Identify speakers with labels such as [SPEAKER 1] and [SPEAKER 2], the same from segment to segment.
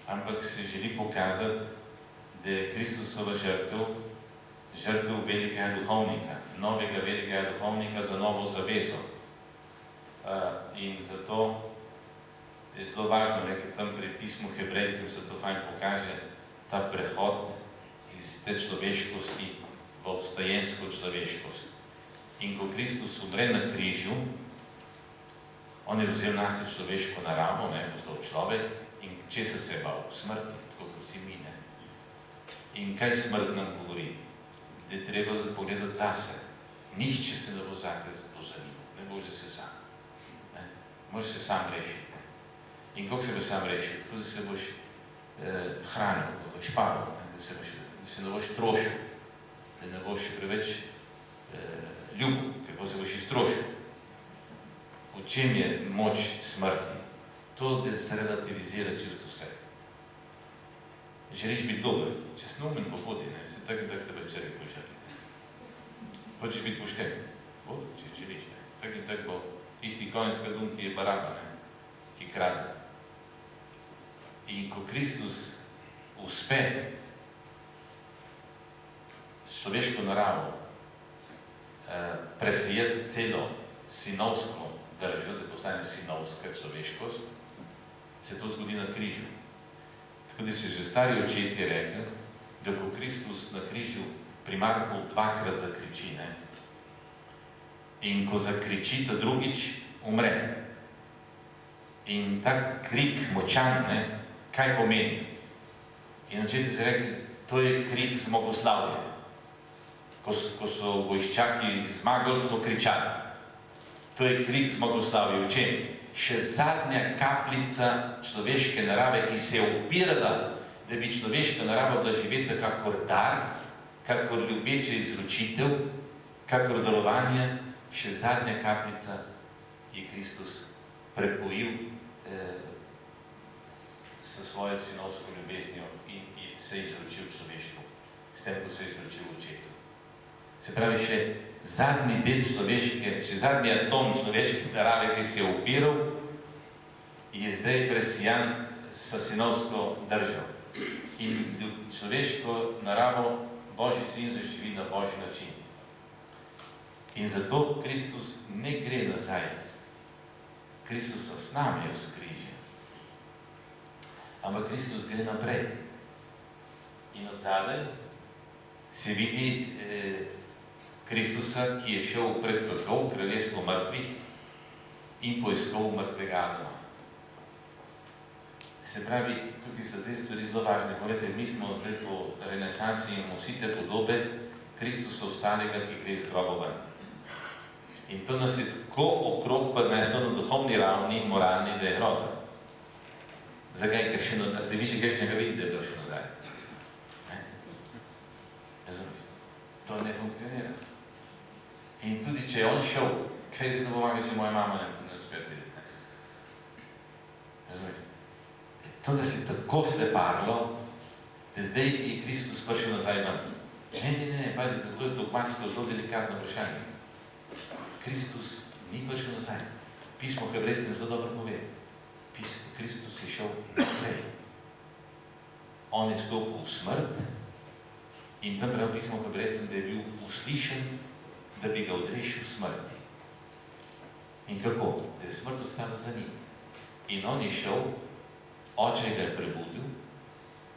[SPEAKER 1] ampak se želi pokazati, da je Kristusova žrtev velikega duhovnika, novega velikega duhovnika za novo zavezo. In zato je zelo važno, ker tam pri pismu Hebrejcem se to fajn pokaže, ta prehod iz te človeškosti v obstajensko človeškost. In ko Kristus umre na križu, on je vzel nase človeško naravo, postal človek, in česa se je bal? Smrti, tako kot vsi mi, ne? In kaj smrt nam govori? Da je treba pogledati zase. Nihče se ne bo zate pozanimal, ne boš se sam. Možeš se sam rešiti. In kako se boš sam rešiti? Tako, da se boš hranil, da boš šparil, da se ne boš trošil, da ne boš preveč ljubil, ker se boš iztrošil. V čem je moč smrti? To, da se relativizira čisto vse. Želiš biti dober, če si neumen pohodi, se tako in tako tebe čeri poželi. Hočeš biti pošten, če želiš, tako in tako bo isti konec kadun, ki je baraba, ki krade. In ko Kristus uspe s človeško naravo presijeti celo sinovsko držo, da postane sinovska človeškost, se to zgodi na križu. Tako da se že stari očetje rekli, da ko Kristus na križu pri Marku dvakrat zakriči, in ko zakriči, ta drugič umre. In ta krik močan, kaj pomeni? In očetje se rekli, to je krik zmagoslavja. Ko so vojščaki zmagali, so kričali. To je krik zmagoslavja. V čem? Še zadnja kapljica človeške narave, ki se je upirala, da bi človeška narava bila živeti kakor dar, kakor ljubeče izročitev, kakor darovanje, še zadnja kapljica je Kristus prepojil s svojo sinovsko ljubeznijo in se izročil človeštvu, s tem, ko se je izročil očetu. Se pravi, še zadnji del človeške, še zadnji atom človeške narave, ki se je upiral, je zdaj presijan s sinovsko držo. In človeško naravo Božji sin zaživi na Božji način. In zato Kristus ne gre nazaj. Kristus osnamejo s križem. Ampak Kristus gre naprej. In od zadaj se vidi Kristusa, ki je šel pred kršov v kraljestvo mrtvih in poiskal mrtvega Adama. Se pravi, tukaj so te stvari zelo važne. Poglejte, mi smo zdaj po renesansi in vsi te podobe Kristusa ostalega, ki gre iz groba ven. In to nas je tako okrog prineslo na duhovni ravni in moralni, da je groza. Zakaj? Ker še ste vi že kakšnega videli, da je bilo še nazaj? To ne funkcionira. In tudi, če je on šel, kaj zdaj ne pomaga, če moja mama ne uspe videti? Razumete? To, da se tako sleparilo, da zdaj je Kristus prišel nazaj ven. Ne, pazite, to je dogmatsko zelo delikatno vprašanje. Kristus ni prišel nazaj. Pismo Hebrejcem zelo dobro pove. Kristus je šel naprej. On je stopil v smrt in tam pravi pismo Hebrejcem, da je bil uslišen, da bi ga odrešil smrti. In kako? Da je smrt ostala za njim. In on je šel, oče ga je prebudil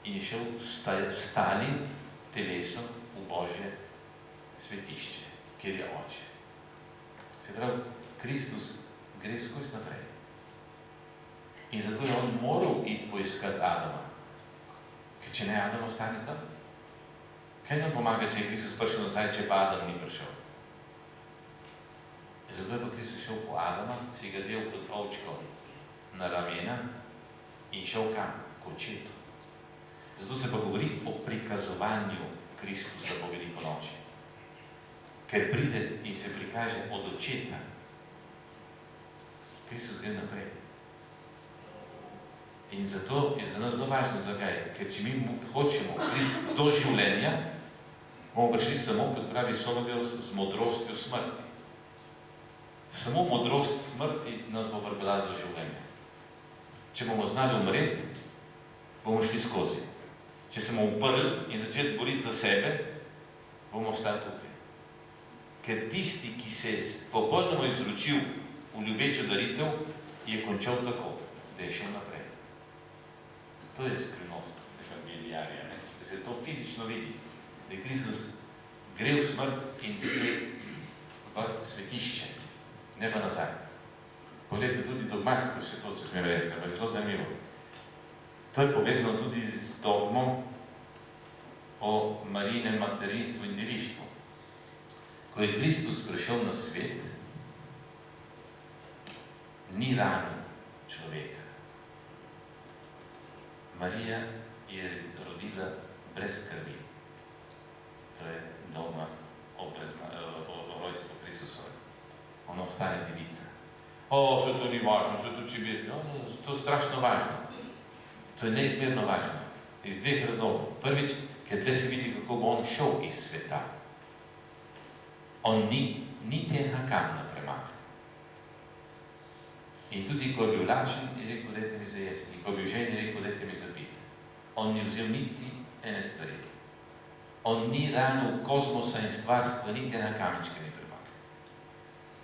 [SPEAKER 1] in je šel vstali telesom v Božje svetišče, kjer je oče. Se pravi, Kristus gre skozi naprej. In zato je on moral iti poiskati Adama. Ker če ne, Adam ostane tam. Kaj nam pomaga, če je Kristus prišel nazaj, če pa Adam ni prišel? Zato je pa Kristus šel po Adama, si ga del kot ovčko na ramena in šel kam? K očetu. Zato se pa govori o prikazovanju Kristusa po veliko noči. Ker pride in se prikaže od očeta. Kristus gre naprej. In zato je za nas zelo važno, zakaj? Ker če mi hočemo priti do življenja, bomo prišli samo, kot pravi Solovjov, z modrostjo smrti. Samo modrost smrti nas bo pripeljala do življenja. Če bomo znali umreti, bomo šli skozi. Če se bomo uprli in začeti boriti za sebe, bomo ostali tukaj. Ker tisti, ki se je popolnoma izročil v ljubečo daritev, je končal tako, da je šel naprej. To je skrivnost evangelijarja, da se to fizično vidi, da je Kristus gre v smrt in gre v svetišče, ne pa nazaj. Poglejte, tudi dogmatsko še to, če smem reči, pa je zelo zanimivo. To je povezano tudi z dogmom o Marijinem materinstvu in devištvu. Ko je Kristus prišel na svet, ni ranil človeka. Marija je rodila brez krvi. To je dogma o rojstvu Kristusove. Ona ostane devica. Vse to ni važno, vse to če bi... To je strašno važno. To je neizmerno važno. Iz dveh razlogov. Prvič, ker tle se vidi, kako bo on šel iz sveta. On ni enega kamna premaknil. In tudi, ko je bil lačen, je rekel, dajte mi za jesti. In ko je bil žen, je rekel, dajte mi za piti. On ni vzel niti ene stvari. On ni ranil kozmosa in stvarstva, niti ena kamenčka ni premaknil.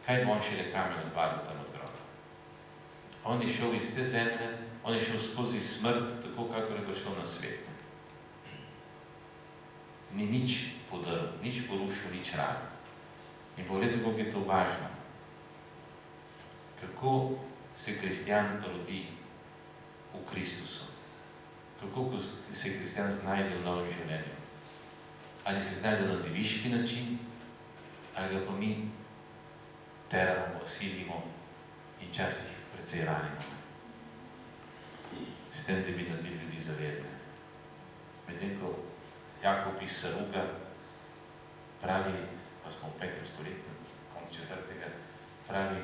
[SPEAKER 1] Kaj bo on šele kamen odvalil tam od groba? On je šel iz te zemlje, on je šel skozi smrt, tako kakor je prišel na svet. Ni nič podaril, nič porušil, nič ranil. In pogledajte, kako je to važno. Kako se kristjan rodi v Kristusu. Kako se kristjan znajde v novem življenju. Ali se znajde na deviški način, ali ga pa mi teramo, silimo in časih precej ranimo. S tem, da bi naredili ljudi zavedne. Medtem, ko Jakob iz Saruga pravi, pa smo v 5. stoletju, konec 4. pravi,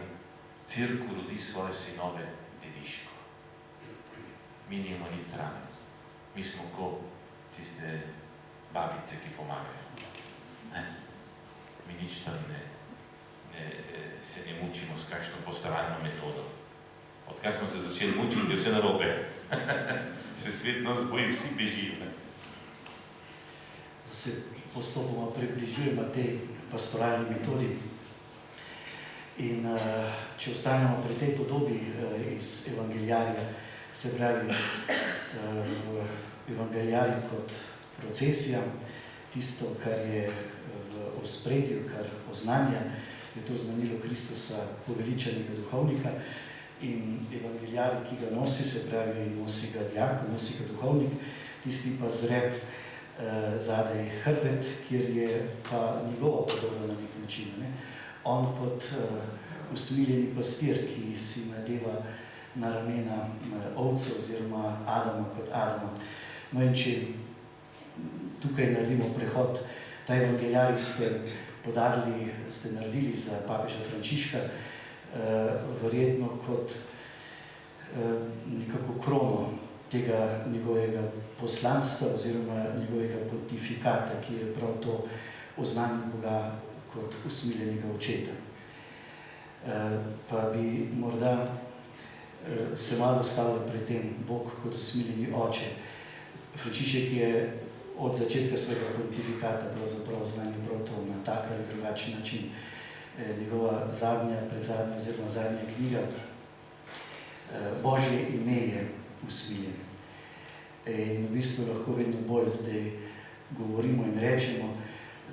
[SPEAKER 1] cirku rodi svoje sinove deviško. Mi nimamo nič zraven. Mi smo ko tiste babice, ki pomagajo. Mi nič tam se ne mučimo s kakšno postavalno metodo. Odkar smo se začeli mučiti, je vse narobe. Se svet nas boji, vsi bežijo.
[SPEAKER 2] Se postopoma približujemo tej pastoralni metodi. In če ostanemo pri tej podobi iz evangelijarja, se pravi evangelijarij kot procesija, tisto, kar je v ospredju, kar oznanja, je to znanilo Kristusa, poveličanega duhovnika, in evangelijarij, ki ga nosi, se pravi, nosi ga diakon, nosi ga duhovnik, tisti pa zreb zadaj hrbet, kjer je pa njegova podoba na nek način. On kot usmiljeni pastir, ki si nadeva na ramena ovce oziroma Adama kot Adama. No in če tukaj naredimo prehod, ta evangelijarij ste naredili za papeža Frančiška, verjetno kot nekako krono tega njegovega poslanstva oziroma njegovega pontifikata, ki je prav to oznanil Boga kot usmiljenega očeta. Pa bi morda se malo stavil pri tem Bog kot usmiljeni oče. Frančišek je od začetka svojega pontifikata pravzaprav znanil prav to na tak ali drugačen način. Njegova predzadnja oziroma zadnja knjiga Božje ime je usmiljeno. In v bistvu lahko vedno bolj zdaj govorimo in rečemo,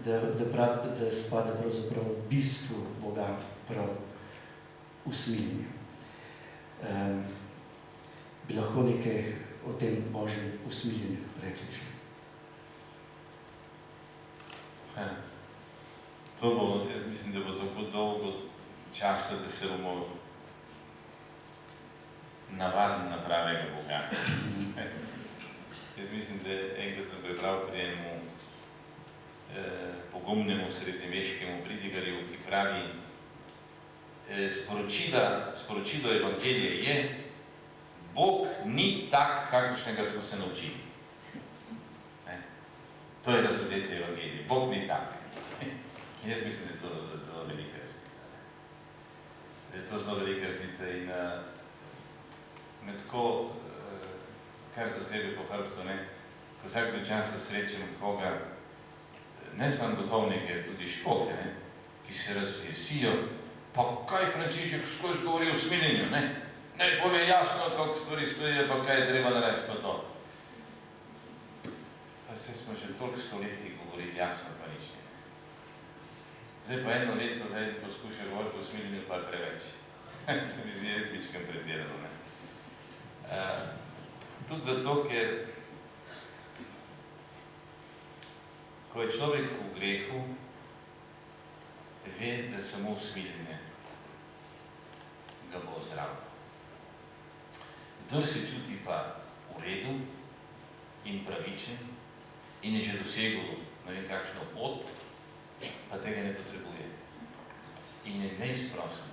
[SPEAKER 2] da spada pravzaprav v bistvu Boga prav usmiljenje. Bi lahko nekaj o tem Božjem usmiljenju rekli še?
[SPEAKER 1] To bo, jaz mislim, da bo tako dolgo časa, da se bomo navadili na pravega Boga. Jaz mislim, da enkrat sem prebral pri enemu pogumnemu srednjeveškemu pridigarju, ki pravi, sporočilo evangelije je, Bog ni tak, kakršnega smo se naučili. To je razodetje evangelije. Bog ni tak. In jaz mislim, da je to zelo velika resnica. Da je to zelo velika resnica in me tako kar za sebe po hrbtu, ne, ko vsak do časa srečem koga, ne samo duhovnike, tudi škofe, ne, ki se razjesijo, pa kaj Frančišek skozi govori o smiljenju, ne? Naj pove jasno, kako stvari stojijo, pa kaj je treba narediti pa to. Pa se smo že toliko stoletij govorili jasno, pa nič ne. Zdaj pa eno leto, da je poskušal govoriti o smiljenju, pa preveč. Se mi zdi res mičkem predirano, ne. Tudi zato, ker ko je človek v grehu, ve, da samo smiljenje ga bo zdravil. Kdor se čuti pa v redu in pravičen in je že dosegel ne vem kakšno pot, pa tega ne potrebuje. In je neizprosen.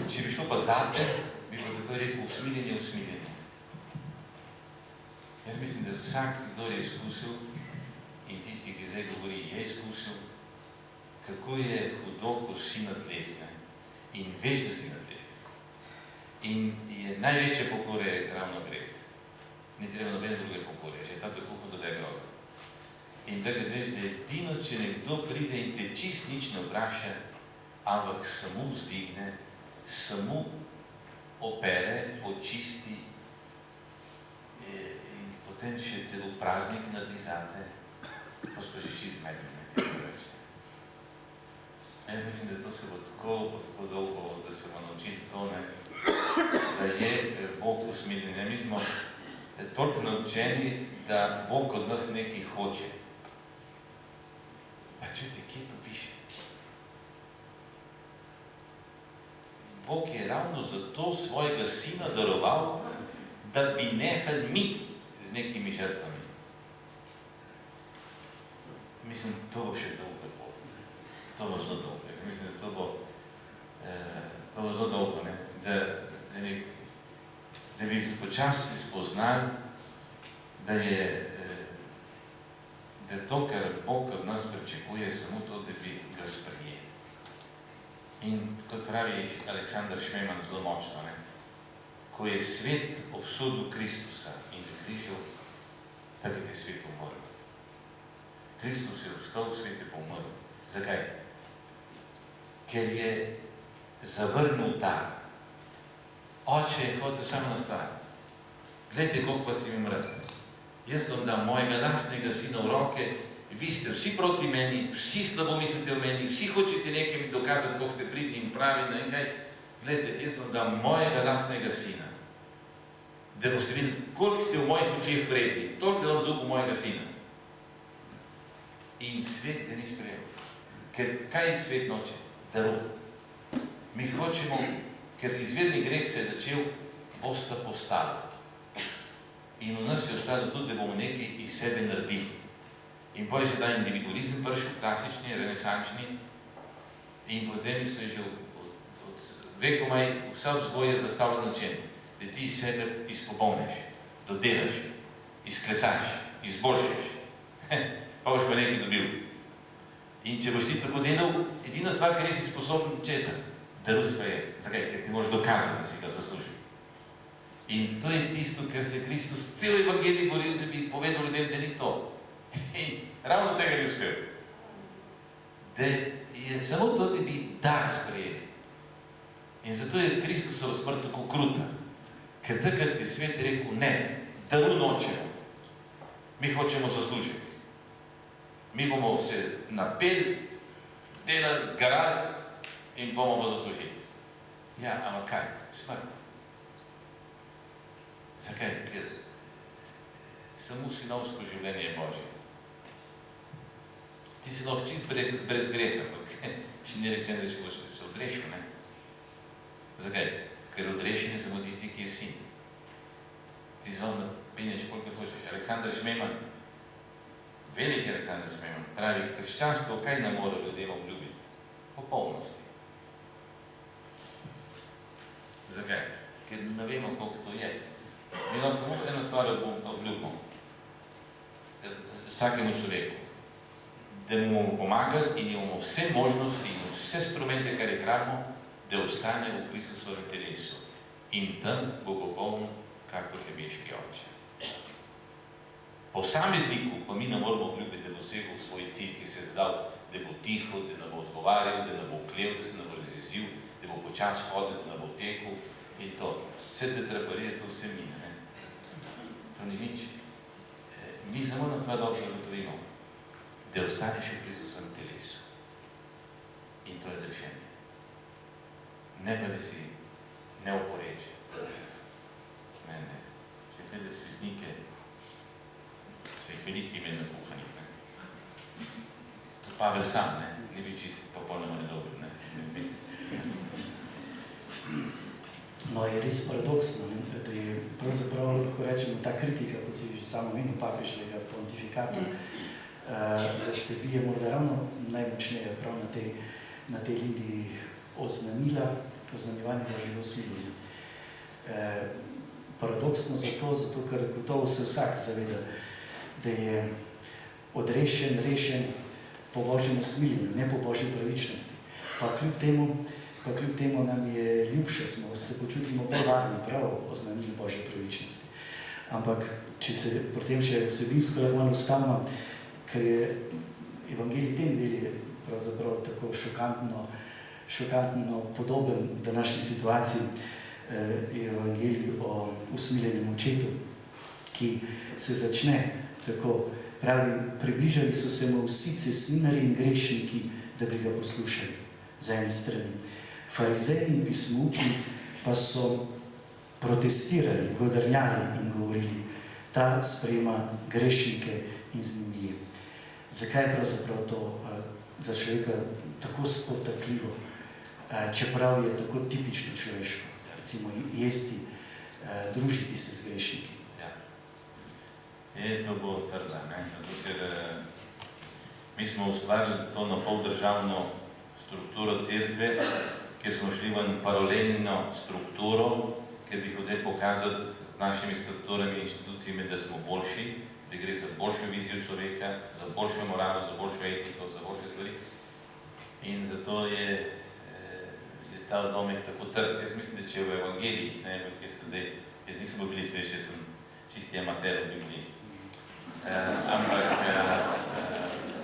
[SPEAKER 1] Če bi šlo pa zate, bi bilo tako rekel usmiljenje. Jaz mislim, da vsak, kdo je izkusil, in tisti, ki zdaj govori, je izkusil, kako je hudo, ko si na tleh, ne? In veš, da si na tleh. In je največja pokore ravno greh. Ni treba nobene druge pokore, že je ta tako hudo, da je grozno. In takrat veš, da edino, če nekdo pride in te čist nič ne vpraša, ampak samo vzdigne, samo opere, očisti in potem še celo praznik naredi zate, pa smo že čist zmedeni. Jaz mislim, da to se bo tako dolgo, da se bo naučili to, ne, da je Bog usmiljen. Mi smo toliko naučeni, da Bog od nas nekaj hoče. Pa čujte, kje to piše? Bog je ravno zato svojega sina daroval, da bi nehali mi z nekimi žrtvami. Mislim, to bo še dolgo lepo. To bo zelo dolgo. Mislim, da to bo zelo dolgo, ne? Da bi počasi spoznali, da je to, kar Bog od nas pričakuje, samo to, da bi ga sprejeli. In kot pravi Aleksander Šmeman zelo močno, ne? Ko je svet obsodil Kristusa in križal, takrat je svet umrl. Kristus je vstal, svet je pa umrl. Zakaj? Ker je zavrnil dar. Oče je hotel samo na stvar. Glejte, koliko vas imam rad. Jaz vam dam mojega lastnega sina v roke, vi ste vsi proti meni, vsi slabo mislite o meni, vsi hočete nekaj mi dokazati, koliko ste pridni in pravi, ne vem kaj. Glejte, jaz vam dam mojega lastnega sina, da boste videli, koliko ste v mojih očeh vredni, toliko, da vam zaupam mojega sina. In svet ga ni sprejel. Ker kaj svet noče? Darov. Mi hočemo, ker izvirni greh se je začel, bosta postala. In v nas je ostalo tudi, da bomo nekaj iz sebe naredili. In potem je še ta individualizem prišel, klasični, renesančni, in potem se je že od vekomaj vsa vzgoja zastavljena na čem? Da ti iz sebe izpopolniš, dodelaš, izklesaš, izboljšaš, pa boš pa nekaj dobil. In če boš ti tako delal, edina stvar, ker nisi sposoben česa, daru sprejeti. Zakaj? Ker ti moraš dokazati, da si ga zaslužil. In to je tisto, ker se je Kristus cel evangelij boril, da bi povedal ljudem, da ni to. In ravno tega ni uspel. Da je samo to, da bi dar sprejeli. In zato je Kristusova smrt tako kruta. Ker takrat je svet rekel, ne, daru nočemo. Mi hočemo zaslužiti. Mi bomo se napeli, delali, garali in bomo pa zaslužili. Ja, ampak kaj? Smrt. Zakaj? Ker samo sinovsko življenje je Božje. Ti si lahko čist brez greha, še ne rečem, da si se odrešil, ne? Zakaj? Ker odrešen je samo tisti, ki je sin. Ti se vam napenješ, koliko hočeš. Aleksander Šmeman, veliki Aleksander Šmeman, pravi, krščanstvo kaj ne mora ljudem obljubiti? Popolnosti. Zakaj? Ker ne vemo, koliko to je. Mi nam samo eno stvar obljubimo. Vsakemu človeku. Da mu bomo pomagali in imamo vse možnosti in vse instrumente, kar jih rabimo, da ostane v Kristusovem telesu. in tam bo popoln kakor nebeški oče. Posamezniku pa mi ne moramo obljubiti, da bo dosegel svoj cilj, ki se je zdal, da bo tiho, da ne bo odgovarjal, da ne bo klev, da se ne bo razjezil, da bo počas hodil, da ne bo tekel in to. Vse te traparije, to vse mine. Ne? To ni nič. Mi samo nas dva dobro zagotovimo, da ostaneš v Kristusovem telesu. In to je rešenje. Ne pa, da si neoporečen. Ne. Vse te desetnike, se jih veliki imen nakuhanih. To Pavel sam, ni bil čist popolnoma nedober.
[SPEAKER 2] No, je res paradoksno, da je pravzaprav, lahko rečemo, ta kritika, kot si že samo omenil, papežnega pontifikata, da se bije morda ravno najmočneje prav na tej liniji oznanjevanja Božjega usmiljenja. Paradoksno zato, ker gotovo se vsak zaveda, da je odrešen, rešen po Božjem usmiljenju, ne po Božji pravičnosti. Pa kljub temu nam je ljubše, se počutimo bolj varni prav oznanili Božje pravičnosti. Ampak, če se potem še vsebinsko malo ustavimo, ker je evangelij tem deli pravzaprav tako šokantno podoben današnji situaciji, je evangelij o usmiljenem očetu, ki se začne tako, pravi, približali so se mu vsi cesninarji in grešniki, da bi ga poslušali z ene strani. Farizeji in pismuki pa so protestirali, godrnjali in govorili, ta sprejema grešnike in z njimi je. Zakaj je pravzaprav to za človeka tako spotakljivo, čeprav je tako tipično človeško, recimo jesti, družiti se z grešniki?
[SPEAKER 1] To bo trda, zato ker mi smo ustvarili to napoldržavno strukturo cerkve, kjer smo šli v paralelno strukturo, ker bi hodili pokazati z našimi strukturami in inštitucijami, da smo boljši, da gre za boljšo vizijo človeka, za boljšo moralo, za boljšo etiko, za boljše stvari. In zato je ta domek tako trd. Jaz mislim, da če v evangelijih, jaz nisem bil sveč, jaz sem čisti amater v Bibliji.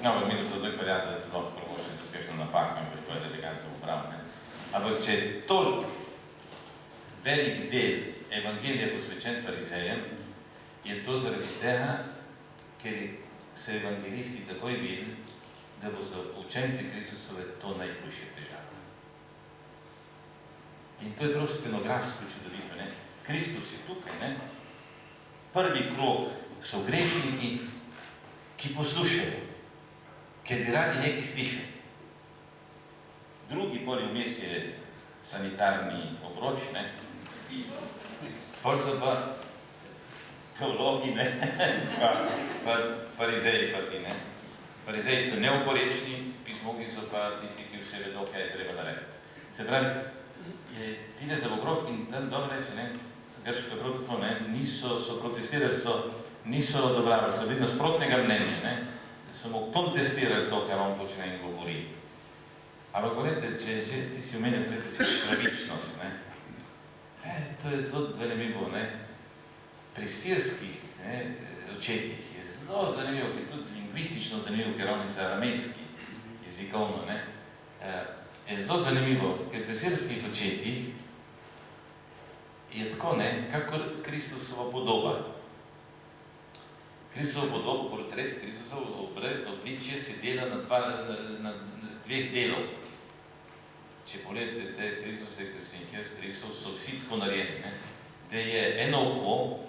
[SPEAKER 1] Ampak mi da so doj prijatelj, da se lahko promočen uspešno napako in pa je elegantno upravljeno. Ampak če je toliko velik del evangelija posvečen farizejem, je to zaradi tega, ker se evangelisti takoj videli, da bo za učenci Kristusove to najhujše težava. In to je prav scenografsko čudovito. Kristus je tukaj. Prvi krog so grešniki, ki poslušajo, ker bi radi nekaj slišali. Drugi pol vmes je sanitarni obroč, pol so pa teologi, pa farizeji pa ti. Farizeji so neoporečni, pismogi so pa tisti, ki vse vedo, kaj je treba narediti. Se pravi, tine za okrog in tam dobro reče, grško prav tako, so protestirali, niso odobravali, so bili nasprotnega mnenja, so mu kontestirali to, kar on počne in govori. Ampak povedete, če ti si omenil pravičnost, to je tudi zanimivo. Pri sirskih očetih je zelo zanimivo, ki je tudi lingvistično zanimivo, ker oni so aramejski jezikovno. Je zelo zanimivo, ker pri sirskih očetih je tako, kakor Kristusova podoba. Kristusovo podobo, portret Kristusovo obličje se dela na dveh delov. Če pogledate te Kristuse, ki sem jih jaz risal, so vsi tako narejeni. Da je eno oko,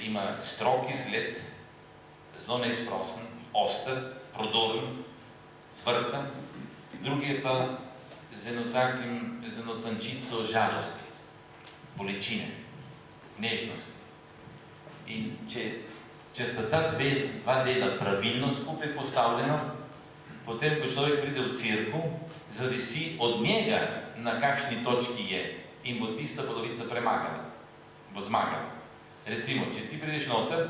[SPEAKER 1] ima strog izgled, zelo neizprosen, oster, prodoren, zvrtan, drugi je pa z eno tančico žalosti, bolečine, nežnosti. In če sta ta dva dela pravilno skupaj postavljena, potem, ko človek pride v cerkev, zavisi od njega, na kakšni točki je in bo tista polovica premagana, bo zmagana. Recimo, če ti prideš noter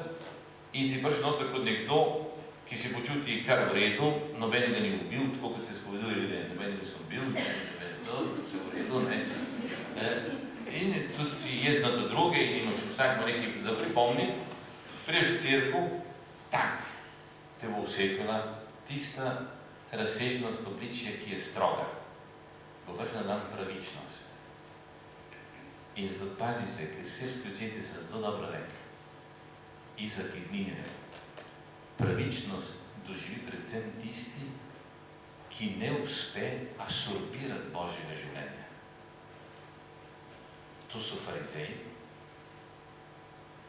[SPEAKER 1] in si prišel noter kot nekdo, ki se počuti kar v redu, noben ga ni ubil, tako kot se spoveduje ljudje, noben ga so ubil, vse v redu, In tudi si jezno do druge in imaš vsakmo nekaj za pripomniti, priješ v cerkev, tak te bo vsekala tista razsežnost obličja, ki je stroga. Bo prišla dan pravičnost. In zato pazite, ker vse sključeti sem zelo dobro rekel. Izak iz Nineve. Pravičnost doživi predvsem tisti, ki ne uspe absorbirati Božjega življenja. To so farizeji,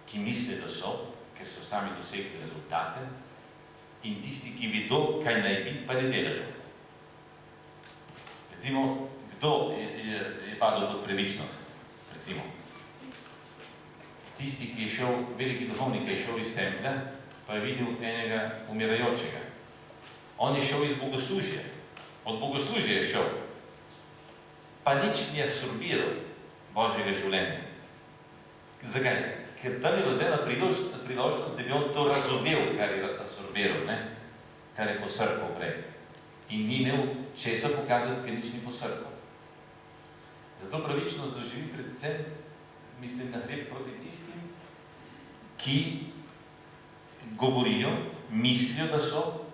[SPEAKER 1] ki mislijo, da so, ker so sami dosegli rezultate, in tisti, ki vedo, kaj naj biti, pa ne delajo. Recimo, kdo je padel pod pravičnost? Recimo, tisti, ki je šel, veliki duhovnik je šel iz templja, pa je videl enega umirajočega. On je šel iz bogoslužja. Od bogoslužja je šel. Pa nič ni absorbiral Božjega življenja. Zakaj? Ker tam je bila zdaj ena priložnost, da bi on to razodel, kar je absorbiral, kar je posrkal prej. In ni imel česa pokazati, ker nič ni posrkal. Zato pravičnost doživi predvsem, mislim, na hreb proti tistim, ki govorijo, mislijo, da so,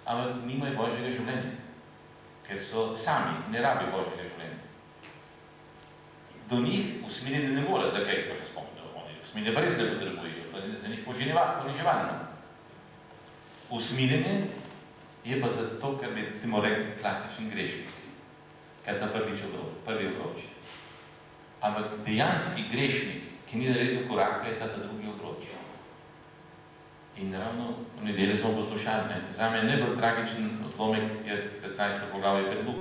[SPEAKER 1] ampak nimajo Božjega življenja. Ker so sami, ne rabi Božjega življenja. Do njih usmiljenje ne more, zakaj, ker spomnijo, oni usmiljenje pa res ne potrebujejo, pa za njih poniževalno. Usmiljenje je pa zato, ker bi recimo rekli klasičen grešnik, kaj ta prvi obroč. Ampak dejanski grešnik, ki ni naredil koraka, je ta drugi obroč. In ravno v nedeljo smo poslušali, zame najbolj tragičen odlomek je 15. poglavje pred Luko.